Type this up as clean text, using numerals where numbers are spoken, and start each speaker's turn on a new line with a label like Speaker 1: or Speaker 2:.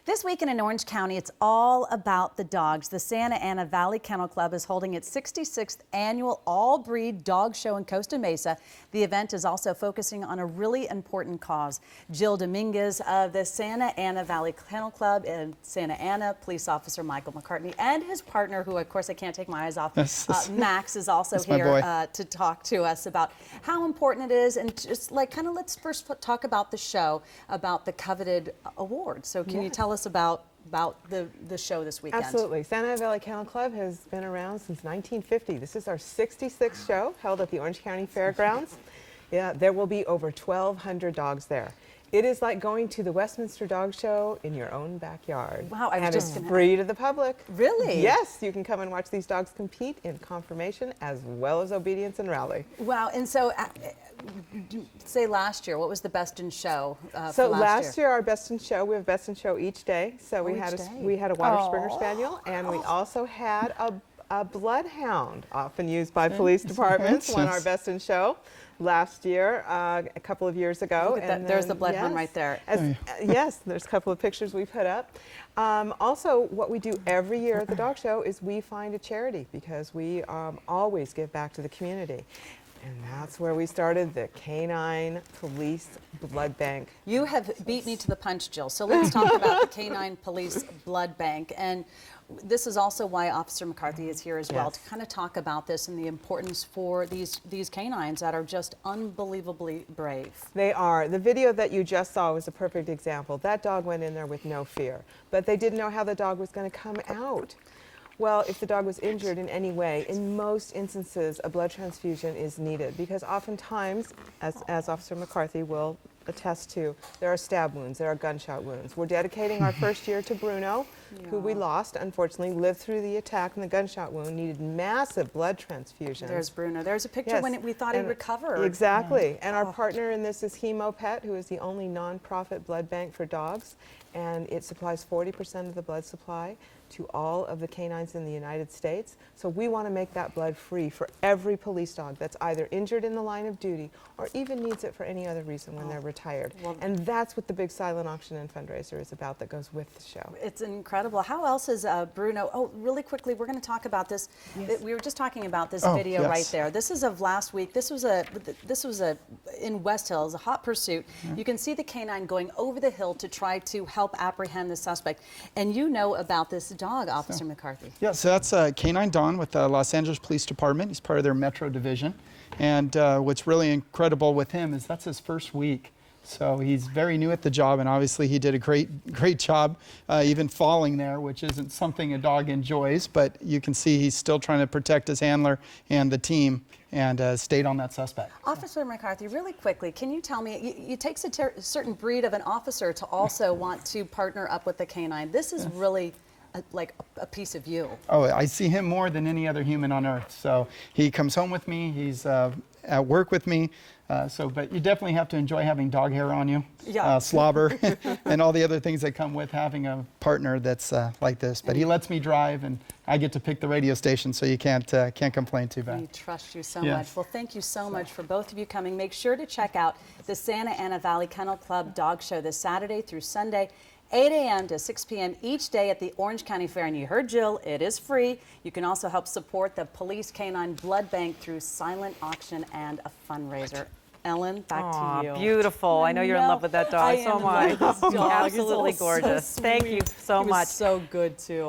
Speaker 1: This weekend in Orange County, it's all about the dogs. The Santa Ana Valley Kennel Club is holding its 66th annual all-breed dog show in Costa Mesa. The event is also focusing on a really important cause. Jill Dominguez of the Santa Ana Valley Kennel Club in Santa Ana, police officer Michael McCartney, and his partner, who of course I can't take my eyes off, Max, is also here to talk to us about how important it is. And just like let's first talk about the show, about the coveted award. So can you tell us about the show this weekend?
Speaker 2: Absolutely. Santa Ana Valley Kennel Club has been around since 1950. This is our 66th show, held at the Orange County Fairgrounds. Yeah, there will be over 1,200 dogs there. It is like going to the Westminster Dog Show in your own backyard.
Speaker 1: Wow,
Speaker 2: and it's free to the public.
Speaker 1: Really?
Speaker 2: Yes, you can come and watch these dogs compete in conformation as well as obedience and rally.
Speaker 1: Wow, and so say last year, what was the best in show
Speaker 2: So last year, our best in show, we have best in show each day. So we had a Water Springer Spaniel, and we also had a bloodhound, often used by police departments, won our best in show last year, a couple of years ago.
Speaker 1: Look at that. There's the bloodhound right there.
Speaker 2: Yes, there's a couple of pictures we put up. Also, what we do every year at the dog show is we find a charity, because we always give back to the community. And that's where we started the Canine Police Blood Bank.
Speaker 1: You have beat me to the punch, Jill. So let's talk about the Canine Police Blood Bank. And this is also why Officer McCarthy is here as well, to kind of talk about this and the importance for these canines that are just unbelievably brave.
Speaker 2: They are. The video that you just saw was a perfect example. That dog went in there with no fear, but they didn't know how the dog was going to come out. Well, if the dog was injured in any way, in most instances, a blood transfusion is needed, because oftentimes, as Officer McCarthy will attest to, there are stab wounds, there are gunshot wounds. We're dedicating our first year to Bruno, who we lost, unfortunately, lived through the attack and the gunshot wound, needed massive blood transfusions.
Speaker 1: There's Bruno. There's a picture when we thought he'd recover.
Speaker 2: Exactly. And our partner in this is HemoPet, who is the only nonprofit blood bank for dogs, and it supplies 40% of the blood supply to all of the canines in the United States. So we want to make that blood free for every police dog that's either injured in the line of duty or even needs it for any other reason when they're retired. And that's what the big silent auction and fundraiser is about, that goes with the show.
Speaker 1: It's incredible. How else is Bruno? Oh, really quickly, we're going to talk about this. We were just talking about this video right there. This is of last week. This was in West Hills, a hot pursuit. You can see the canine going over the hill to try to help apprehend the suspect. And you know about this dog, Officer McCarthy.
Speaker 3: Yeah, so that's Canine Don with the Los Angeles Police Department. He's part of their Metro Division. And what's really incredible with him is that's his first week. So he's very new at the job, and obviously he did a great job, even falling there, which isn't something a dog enjoys, but you can see he's still trying to protect his handler and the team, and stayed on that suspect.
Speaker 1: Officer McCarthy, really quickly, can you tell me, it takes a certain breed of an officer to also want to partner up with the canine. This is really like a piece of you. Oh,
Speaker 3: I see him more than any other human on earth. So he comes home with me, he's at work with me, but you definitely have to enjoy having dog hair on you, slobber, and all the other things that come with having a partner that's like this. But he lets me drive, and I get to pick the radio station, so you can't complain too bad.
Speaker 1: We trust you so much. Well, thank you so much for both of you coming. Make sure to check out the Santa Ana Valley Kennel Club Dog Show this Saturday through Sunday, 8 a.m. to 6 p.m. each day at the Orange County Fair. And you heard Jill, it is free. You can also help support the Police Canine Blood Bank through silent auction and a fundraiser. Ellen, back to you.
Speaker 4: Beautiful. I know you're in love with that dog. So am I.
Speaker 1: Absolutely
Speaker 4: Absolutely gorgeous.
Speaker 1: So
Speaker 4: Thank you so much.
Speaker 1: So good too.